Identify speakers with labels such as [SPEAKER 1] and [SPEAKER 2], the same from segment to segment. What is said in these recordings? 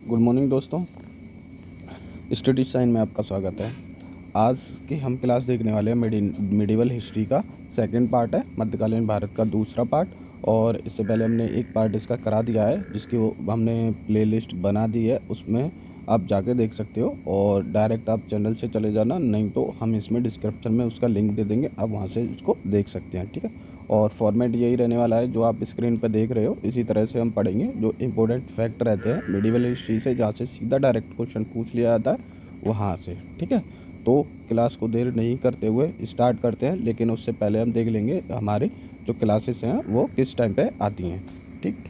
[SPEAKER 1] Good morning दोस्तों, study sign में आपका स्वागत है। आज की हम क्लास देखने वाले हैं मिडिवल हिस्ट्री का सेकंड पार्ट है, मध्यकालीन भारत का दूसरा पार्ट। और इससे पहले हमने एक पार्ट इसका करा दिया है, जिसकी वो हमने प्लेलिस्ट बना दी है, उसमें आप जाके देख सकते हो। और डायरेक्ट आप चैनल से चले जाना, नहीं तो हम इसमें डिस्क्रिप्शन में उसका लिंक दे देंगे, आप वहाँ से उसको देख सकते हैं, ठीक है। और फॉर्मेट यही रहने वाला है जो आप स्क्रीन पर देख रहे हो। इसी तरह से हम पढ़ेंगे जो इंपॉर्टेंट फैक्ट रहते हैं मिडिवल हिस्ट्री से, जहाँ से सीधा डायरेक्ट क्वेश्चन पूछ लिया जाता है वहाँ से, ठीक है। तो क्लास को देर नहीं करते हुए स्टार्ट करते हैं, लेकिन उससे पहले हम देख लेंगे हमारी जो क्लासेस हैं वो किस टाइम पे आती हैं, ठीक।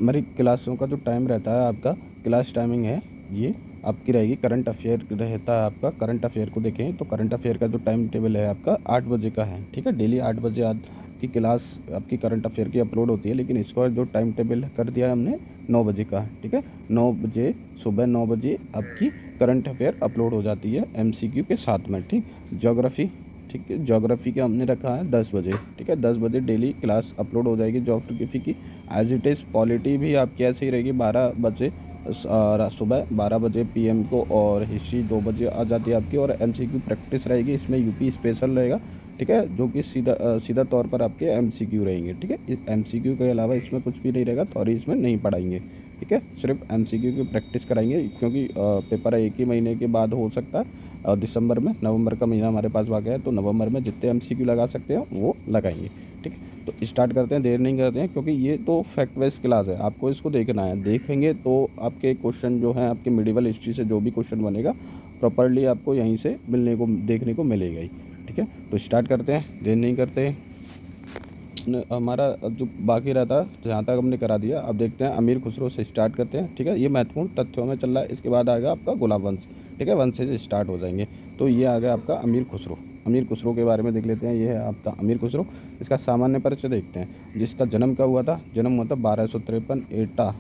[SPEAKER 1] हमारी क्लासों का जो टाइम रहता है, आपका क्लास टाइमिंग है ये आपकी रहेगी। करंट अफेयर रहता है आपका। करंट अफेयर को देखें तो करंट अफेयर का जो टाइम टेबल है आपका 8 बजे का है, ठीक है। डेली 8 बजे आपकी क्लास आपकी करंट अफेयर की अपलोड होती है, लेकिन इसका जो टाइम टेबल कर दिया है हमने 9 बजे का, ठीक है। 9 बजे सुबह 9 बजे आपकी करंट अफेयर अपलोड हो जाती है MCQ के साथ में, ठीक। ज्योग्राफी, ठीक है, ज्योग्राफी का हमने रखा है 10 बजे, ठीक है। 10 बजे डेली क्लास अपलोड हो जाएगी ज्योग्राफी की। एज इट इज़ पॉलिटी भी आपकी ऐसे ही रहेगी, 12 बजे सुबह 12 बजे PM को। और हिस्ट्री 2 बजे आ जाती है आपकी। और MCQ प्रैक्टिस रहेगी, इसमें यूपी स्पेशल रहेगा, ठीक है, जो कि सीधा तौर पर आपके MCQ रहेंगे, ठीक है। MCQ के अलावा इसमें कुछ भी नहीं रहेगा, थ्योरी इसमें नहीं पढ़ाएंगे, ठीक है। सिर्फ MCQ की प्रैक्टिस कराएंगे, क्योंकि पेपर एक ही महीने के बाद हो सकता है। दिसंबर में, नवंबर का महीना हमारे पास आ गया है, तो नवंबर में जितने MCQ लगा सकते हैं वो लगाएंगे, ठीक है। तो स्टार्ट करते हैं, देर नहीं करते हैं, क्योंकि ये तो फैक्ट वाइज क्लास है, आपको इसको देखना है। देखेंगे तो आपके क्वेश्चन जो हैं, आपके मिडिवल हिस्ट्री से जो भी क्वेश्चन बनेगा प्रॉपरली आपको यहीं से देखने को मिलेगा ही, ठीक है। तो स्टार्ट करते हैं, देर नहीं करते हैं। हमारा जो बाकी रहता है, जहाँ तक हमने करा दिया, अब देखते हैं अमीर खुसरो से स्टार्ट करते हैं, ठीक है। ये महत्वपूर्ण तथ्यों में चल रहा है। इसके बाद आएगा आपका गुलाब वंश, ठीक है, वंश से स्टार्ट हो जाएंगे। तो ये आ गया आपका अमीर खुसरो। अमीर खुसरो के बारे में देख लेते हैं। ये है आपका अमीर खुसरो। इसका सामान्य परिचय देखते हैं। जिसका जन्म कब हुआ था? जन्म हुआ था 1253 एटा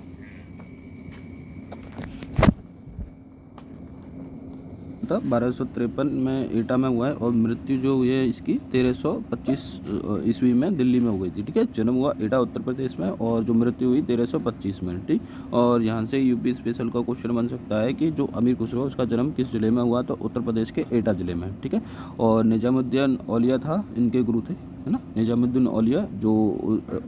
[SPEAKER 1] 1253 में एटा में हुआ है। और मृत्यु जो हुई है इसकी 1325 ईस्वी में दिल्ली में हो गई थी, ठीक है। जन्म हुआ एटा उत्तर प्रदेश में, और जो मृत्यु हुई 1325 में, ठीक। और यहाँ से यूपी स्पेशल का क्वेश्चन बन सकता है कि जो अमीर खुसरो, उसका जन्म किस जिले में हुआ? तो उत्तर प्रदेश के एटा जिले में, ठीक है। और निजामुद्दीन औलिया था इनके गुरु थे, है ना। निजामुद्दीन औलिया जो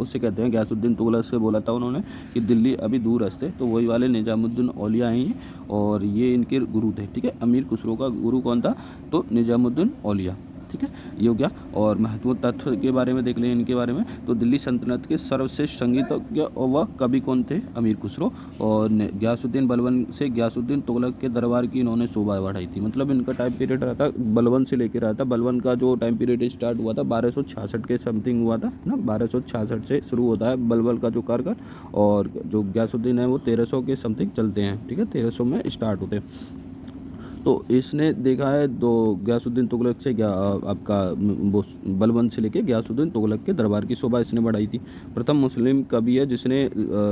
[SPEAKER 1] उससे कहते हैं, गयासुद्दीन तुगलक से बोला था उन्होंने कि दिल्ली अभी दूर है, तो वही वाले निजामुद्दीन औलिया हैं, और ये इनके गुरु थे, ठीक है। अमीर खुसरो का गुरु कौन था? तो निजामुद्दीन औलिया, ठीक है। ये हो गया। और महत्वपूर्ण तथ्य के बारे में देख लें इनके बारे में। तो दिल्ली सल्तनत के सर्वश्रेष्ठ संगीतज्ञ और वह कवि कौन थे? अमीर खुसरो। और गयासुद्दीन बलबन से गयासुद्दीन तुगलक के दरबार की इन्होंने शोभा बढ़ाई थी। मतलब इनका टाइम पीरियड रहा था बलबन से लेकर रहा था। बलबन का जो टाइम पीरियड स्टार्ट हुआ था 1266 के समथिंग हुआ था ना, 1266 से शुरू होता है बलबन का जो कार्यकाल। और जो गयासुद्दीन है वो 1300 के समथिंग चलते हैं, ठीक है, 1300 में स्टार्ट होते हैं। तो इसने देखा है दो गयासुद्दीन तुगलक से आपका बलबन से लेके गयासुद्दीन तुगलक के दरबार की शोभा इसने बढ़ाई थी। प्रथम मुस्लिम कवि है जिसने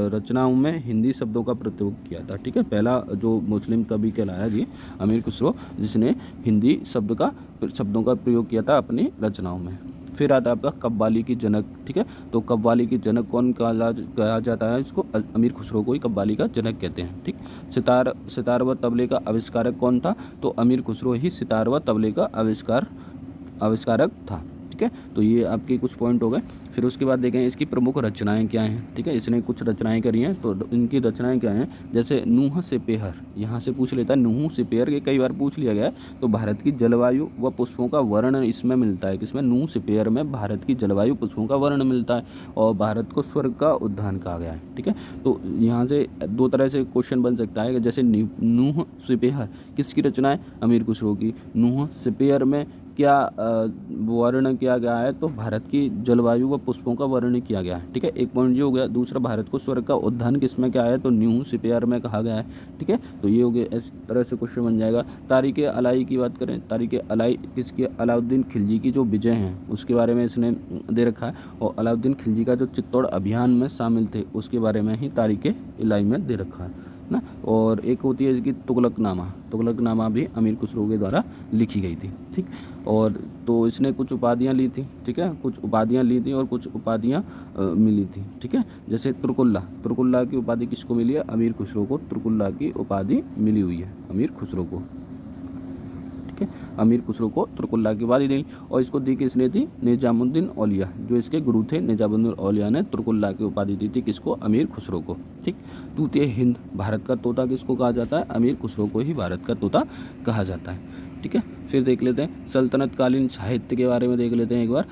[SPEAKER 1] रचनाओं में हिंदी शब्दों का प्रयोग किया था, ठीक है। पहला जो मुस्लिम कवि कहलाया जी अमीर खुसरो, जिसने हिंदी शब्दों का प्रयोग किया था अपनी रचनाओं में। फिर आता है आपका कव्वाली की जनक, ठीक है। तो कव्वाली की जनक कौन कहा जाता है? इसको अमीर खुसरो को ही कव्वाली का जनक कहते हैं, ठीक। सितार व तबले का आविष्कारक कौन था? तो अमीर खुसरो ही सितार व तबले का आविष्कारक था, ठीक है। तो ये आपके कुछ पॉइंट हो गए। फिर उसके बाद देखें इसकी प्रमुख रचनाएं क्या हैं, ठीक है। इसने कुछ रचनाएं करी हैं, तो इनकी रचनाएं क्या हैं? जैसे नूह से पेहर, यहाँ से पूछ लेता है, नूह से पेहर, ये कई बार पूछ लिया गया है। तो भारत की जलवायु व पुष्पों का वर्णन इसमें मिलता है। किसमें? नूह से पेहर में भारत की जलवायु पुष्पों का वर्णन मिलता है, और भारत को स्वर्ग का उद्यान कहा गया है, ठीक है। तो यहाँ से दो तरह से क्वेश्चन बन सकता है, जैसे नूह से पेहर किसकी रचना है? अमीर खुसरो की। नूह से पेहर में क्या वर्णन किया गया है? तो भारत की जलवायु व पुष्पों का वर्णन किया गया है, ठीक है। एक पॉइंट ये हो गया। दूसरा, भारत को स्वर्ग का उद्यान किसमें क्या है? तो न्यू सिपेयर में कहा गया है, ठीक है। तो ये हो गया, इस तरह से क्वेश्चन बन जाएगा। तारीख अलाई की बात करें, तारीख अलाई किसकी? अलाउद्दीन खिलजी की जो विजय हैं उसके बारे में इसने दे रखा है। और अलाउद्दीन खिलजी का जो चित्तौड़ अभियान में शामिल थे उसके बारे में ही तारीख अलाई में दे रखा है। ना। और एक होती है इसकी तुगलकनामा, तुगलकनामा भी अमीर खुसरो के द्वारा लिखी गई थी, ठीक। और तो इसने कुछ उपाधियाँ ली थी, ठीक है, कुछ उपाधियाँ ली थी और कुछ उपाधियाँ मिली थी, ठीक है। जैसे तुर्कुल्ला, तुर्कुल्ला की उपाधि किसको मिली है? अमीर खुसरो को तुर्कुल्ला की उपाधि मिली हुई है, अमीर खुसरो को, ठीक है। अमीर खुसरो को तुर्कुल्ला की उपाधि दी और इसको दी किसने थी? निजामुद्दीन औलिया, जो इसके गुरु थे निजामुद्दीन औलिया ने तुर्कुल्ला की उपाधि दी थी किसको? अमीर खुसरो को, ठीक। तूतीय हिंद, भारत का तोता किसको कहा जाता है? अमीर खुसरो को ही भारत का तोता कहा जाता है, ठीक है। फिर देख लेते हैं सल्तनतकालीन साहित्य के बारे में, देख लेते हैं एक बार।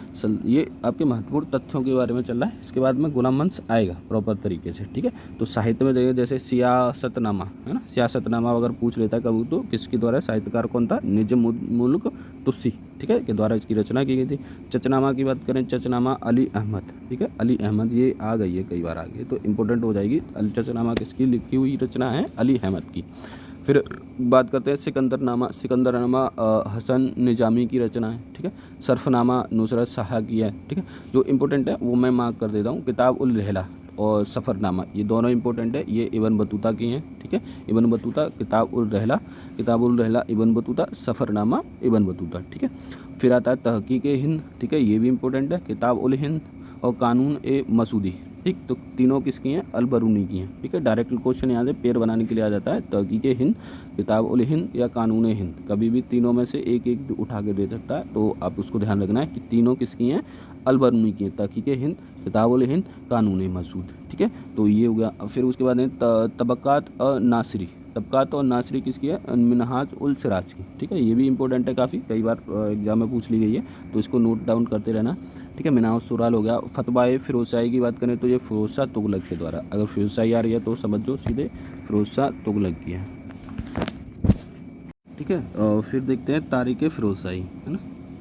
[SPEAKER 1] ये आपके महत्वपूर्ण तथ्यों के बारे में चल रहा है, इसके बाद में गुलाम वंश आएगा प्रॉपर तरीके से, ठीक है। तो साहित्य में देखें जैसे सियासतनामा है ना, सियासतनामा अगर पूछ लेता है कभी तो किसके द्वारा, साहित्यकार कौन था? निजाम उल मुल्क तुसी, ठीक है, के द्वारा इसकी रचना की गई थी। चचनामा की बात करें, चचनामा अली अहमद, ठीक है, अली अहमद, ये आ गई है कई बार आ गई तो इंपॉर्टेंट हो जाएगी। चचनामा किसकी लिखी हुई रचना है? अली अहमद की। फिर बात करते हैं सिकंदरनामा, सिकंदरनामा हसन निजामी की रचना है, ठीक है। सरफनामा नुसरत शाह की है, ठीक है। जो इंपॉर्टेंट है वो मैं मार्क कर देता हूँ, किताब उल रहला और सफ़रनामा, ये दोनों इंपॉर्टेंट है, ये इब्न बतूता की हैं, ठीक है। इब्न बतूता किताब उल रहला, किताब उल रहला इब्न बतूता, सफ़रनामा इब्न बतूता, ठीक है। फिर आता है तहकीक हिंद, ठीक है, ये भी इंपॉर्टेंट है, किताब उल हिंद और कानून ए मसूदी, ठीक। तो तीनों किसकी हैं? अल बरूनी की हैं, ठीक है। डायरेक्ट क्वेश्चन यहाँ से पेयर बनाने के लिए आ जाता है, तहकीक हिंद, किताब उल हिंद या कानून हिंद, कभी भी तीनों में से एक एक उठा के दे सकता है, तो आप उसको ध्यान रखना है कि तीनों किसकी हैं? अल बरूनी की हैं, तहकीक हिंद, किताब उल हिंद, कानून मसूद, ठीक है। तो ये हो गया। फिर उसके बाद है तबक़ात नासरी, तबक़ात और नासरी किसकी है? मिनहाज उल सिराज की, ठीक है। ये भी इंपॉर्टेंट है काफ़ी, कई बार एग्जाम में पूछ ली गई है, तो इसको नोट डाउन करते रहना, ठीक है। मिनाज सुराल हो गया। फतवाए फिरोज़शाही की बात करें तो ये फिरोज़ शाह तुगलक के द्वारा, अगर फिरोज़शाही आ रही है तो समझो सीधे फिरोज़ शाह तुगलक की है, ठीक है। फिर देखते हैं तारीख़ फिरोज़शाही, है ना।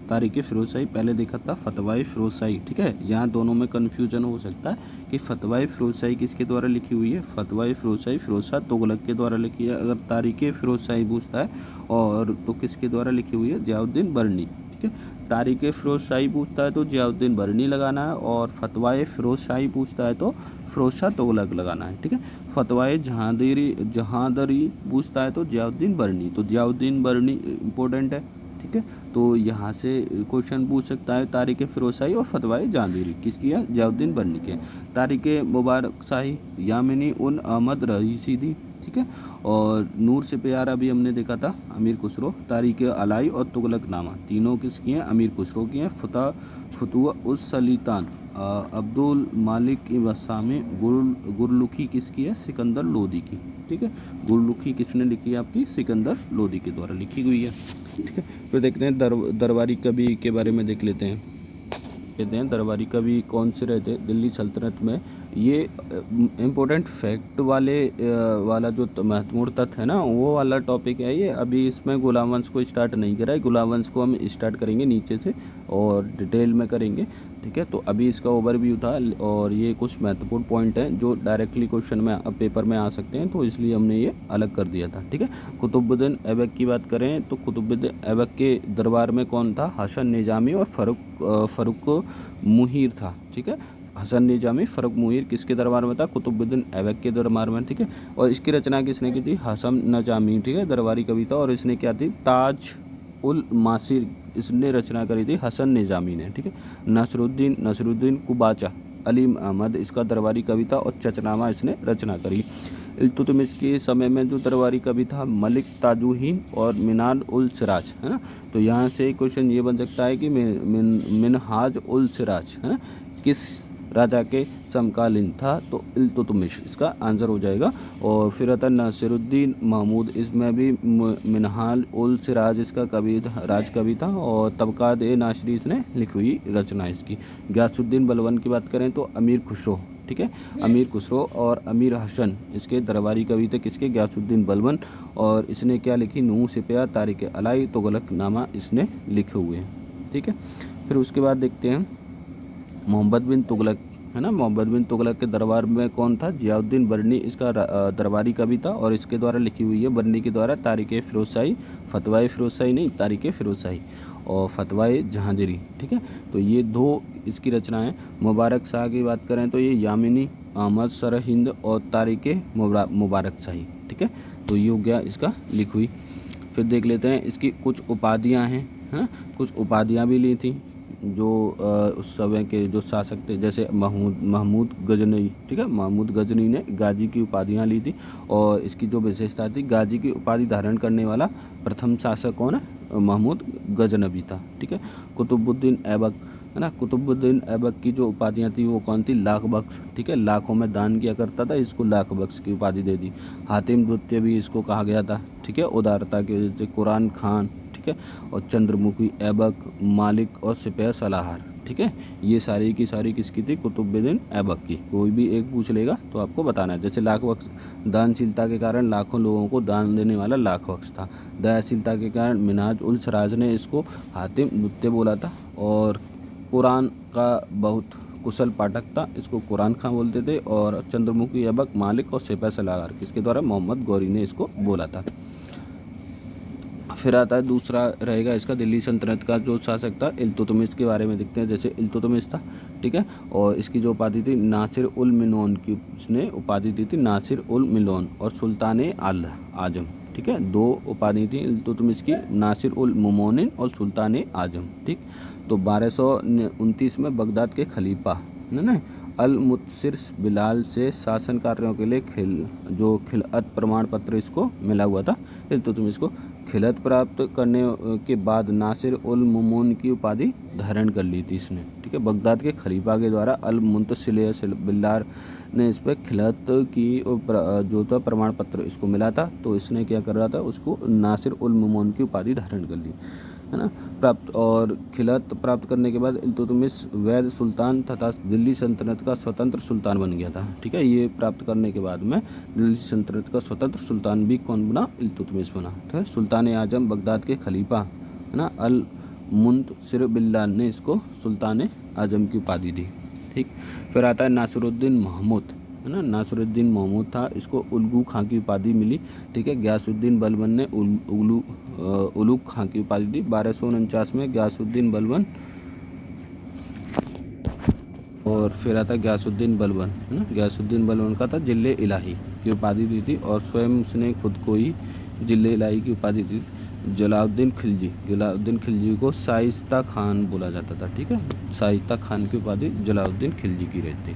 [SPEAKER 1] तारीख़ फिरोज़शाही पहले देखा था फतवाए फिरोज़शाही, ठीक है। यहाँ दोनों में कन्फ्यूजन हो सकता है कि फतवाए फिरोज़शाही किसके द्वारा लिखी हुई है? फतवाए फिरोज़शाही फिरोज़ शाह तुगलक के द्वारा लिखी है। अगर तारीख़ फिरोज़शाही पूछता है और तो किसके द्वारा लिखी हुई है? ज़ियाउद्दीन बरनी, ठीक है। तारीख़ फिरोज़शाही पूछता है तो ज़ियाउद्दीन बरनी लगाना है, और फतवाए फिरोज़शाही पूछता है तो फिरोज़ शाह तुगलक लगाना है, ठीक है। फतवाए जहांदरी पूछता है तो ज़ियाउद्दीन बरनी, तो ज़ियाउद्दीन बरनी इंपॉर्टेंट है, ठीक है। तो यहाँ से क्वेश्चन पूछ सकता है तारीख़ फिरोज़शाही और फतवाए जहांदरी किसकी है? ज़ियाउद्दीन बरनी के। तारीख़ मुबारक शाही यामिनी उन अहमद रईसी दी, ठीक है। और नूर से प्यारा भी हमने देखा था अमीर खुसरो। तारीख़ अलाई और तुगलकनामा तीनों किसकी हैं? अमीर खुसरो की हैं। फतुआ उस सलीतान अब्दुल मालिक वसामी गुरलुखी किसकी है? सिकंदर लोदी की, ठीक है। गुरलुखी किसने लिखी है? आपकी सिकंदर लोदी के द्वारा लिखी हुई है, ठीक है। फिर देखते हैं दरबारी कवि के बारे में देख लेते हैं। कहते हैं दरबारी कवि कौन से रहते दिल्ली सल्तनत में। ये इम्पोर्टेंट फैक्ट वाला जो महत्वपूर्ण तथ्य है ना, वो वाला टॉपिक है ये। अभी इसमें गुलाम वंश को स्टार्ट नहीं करा है, गुलाम वंश को हम स्टार्ट करेंगे नीचे से और डिटेल में करेंगे, ठीक है। तो अभी इसका ओवरव्यू था और ये कुछ महत्वपूर्ण पॉइंट हैं जो डायरेक्टली क्वेश्चन में पेपर में आ सकते हैं, तो इसलिए हमने ये अलग कर दिया था, ठीक है। कुतुबुद्दीन ऐबक की बात करें तो कुतुबुद्दीन ऐबक के दरबार में कौन था? हसन निजामी और फ़र्रुख मुहीर था, ठीक है। हसन निजामी फ़र्रुख मुहीर किसके दरबार में था? कुतुबुद्दीन ऐबक के दरबार में, ठीक है। और इसकी रचना किसने की थी? हसन निजामी, ठीक है, दरबारी कवि था। और इसने क्या थी? ताज उल मासिर इसने रचना करी थी हसन निजामी ने, ठीक है। नसरुद्दीन कुबाचा अली अहमद इसका दरबारी कवि था और चचनामा इसने रचना करी। इल्तुतमिश के समय में जो दरबारी कवि था मलिक ताजुहीन और मिनान उल सिराज, है ना। तो यहाँ से क्वेश्चन ये बन सकता है कि मिनहाज उल सिराज, है ना, किस राजा के समकालीन था? तो इल्तुतमिश इसका आंसर हो जाएगा। और फिर आता नासिरुद्दीन महमूद, इसमें भी मिनहाल उल सिराज इसका कवि था, राज कवि था। और तबक़ात ए नासरी इसने लिखी हुई रचना इसकी। गयासुद्दीन बलबन की बात करें तो अमीर खुसरो, ठीक है, अमीर खुसरो और अमीर हसन इसके दरबारी कवि थे किसके? गयासुद्दीन बलबन। और इसने क्या लिखी? नूह से प्यार, तारीख़ अलाई, तुगलकनामा इसने लिखे हुए हैं, ठीक है। फिर उसके बाद देखते हैं मोहम्मद बिन तुगलक, है ना। मोहम्मद बिन तुगलक के दरबार में कौन था? ज़ियाउद्दीन बरनी इसका दरबारी कवि था और इसके द्वारा लिखी हुई है बरनी के द्वारा तारीख़ फिरोज़शाही, फतवाए फिरोज़शाही नहीं, तारीख़ फिरोज़शाही और फतवाए जहांगीरी, ठीक है। तो ये दो इसकी रचनाएं। मुबारक शाह की बात करें तो ये यामिनी अहमद सरहिंद और तारीख़ मुबारक शाही, ठीक है, तो ये हो गया इसका लिखुई। फिर देख लेते हैं इसकी कुछ उपाधियां हैं, है ना, कुछ उपाधियां भी ली थी जो उस समय के जो शासक थे, जैसे महमूद गजनवी, ठीक है, महमूद गजनवी ने गाजी की उपाधियां ली थी। और इसकी जो विशेषता थी, गाजी की उपाधि धारण करने वाला प्रथम शासक कौन है, महमूद गजनवी था, ठीक है। कुतुबुद्दीन ऐबक, है ना, कुतुबुद्दीन ऐबक की जो उपाधियां थी वो कौन थी, लाख बख्श, ठीक है, लाखों में दान किया करता था, इसको लाख बख्श की उपाधि दे दी। हातिम द्वितीय भी इसको कहा गया था, ठीक है, उदारता की वजह से। कुरान खान, ठीक है, और चंद्रमुखी ऐबक, मालिक और सिपह सलाहर, ठीक है, ये सारी की सारी किसकी थी, कुतुबुद्दीन ऐबक की। कोई भी एक पूछ लेगा तो आपको बताना है। जैसे लाख बख्श दानशीलता के कारण लाखों लोगों को दान देने वाला लाख बख्श था। दयाशीलता के कारण मिनाज उल सराज ने इसको हातिम द्वितीय बोला था। और कुरान का बहुत कुशल पाठक था, इसको कुरान खां बोलते थे। और चंद्रमुखी ऐबक, मालिक और सिपह सलाहर किसके द्वारा, मोहम्मद गौरी ने इसको बोला था। फिर आता है दूसरा रहेगा इसका दिल्ली सल्तनत का जो शासक था, इल्तुतमिश के बारे में देखते हैं। जैसे इल्तुतमिश था, ठीक है, और इसकी जो उपाधि थी नासिर उल मिलोन की, उसने उपाधि दी थी नासिर उल मिलोन और सुल्तान आल आजम, ठीक है, दो उपाधि थी इल्तुतमिश की, नासिर उल मुमोनिन और सुल्तान आजम, ठीक। तो 1229 में बगदाद के खलीफा ने अल मुतसिर बिलाल से शासन कार्यों के लिए खिलअत प्रमाण पत्र इसको मिला हुआ था। इल्तुतमिश को खिलत प्राप्त करने के बाद नासिर उल मुमून की उपाधि धारण कर ली थी इसने, ठीक है। बगदाद के खलीफा के द्वारा अल मुतसिर बिलाल ने इस पर खिलत की जो था प्रमाण पत्र इसको मिला था, तो इसने क्या कर रहा था, उसको नासिर उल मुमून की उपाधि धारण कर ली, है ना, प्राप्त। और खिलत प्राप्त करने के बाद इल्तुतमिश वैध सुल्तान तथा दिल्ली सल्तनत का स्वतंत्र सुल्तान बन गया था, ठीक है। ये प्राप्त करने के बाद में दिल्ली सल्तनत का स्वतंत्र सुल्तान भी कौन बना, इल्तुतमिश बना, ठीक है। सुल्तान आजम बगदाद के खलीफा, है ना, अल मुंतसिर बिल्लाल ने इसको सुल्तान आजम की उपाधि दी, ठीक। फिर आता है नासिरुद्दीन महमूद, है ना, नासिरुद्दीन महमूद था, इसको उलगू खां की उपाधि मिली, ठीक है। गयासुद्दीन बलबन ने उलूग खां की उपाधि दी। 1249 में गयासुद्दीन बलबन, और फिर आता है गयासुद्दीन बलबन, है ना, गयासुद्दीन बलबन का था जिले इलाही की उपाधि दी थी। और स्वयं उसने खुद को ही जिले इलाही की उपाधि दी। जलालुद्दीन खिलजी को शाइस्ता खान बोला जाता था, ठीक है, शाइस्ता खान की उपाधि जलालुद्दीन खिलजी की रहती।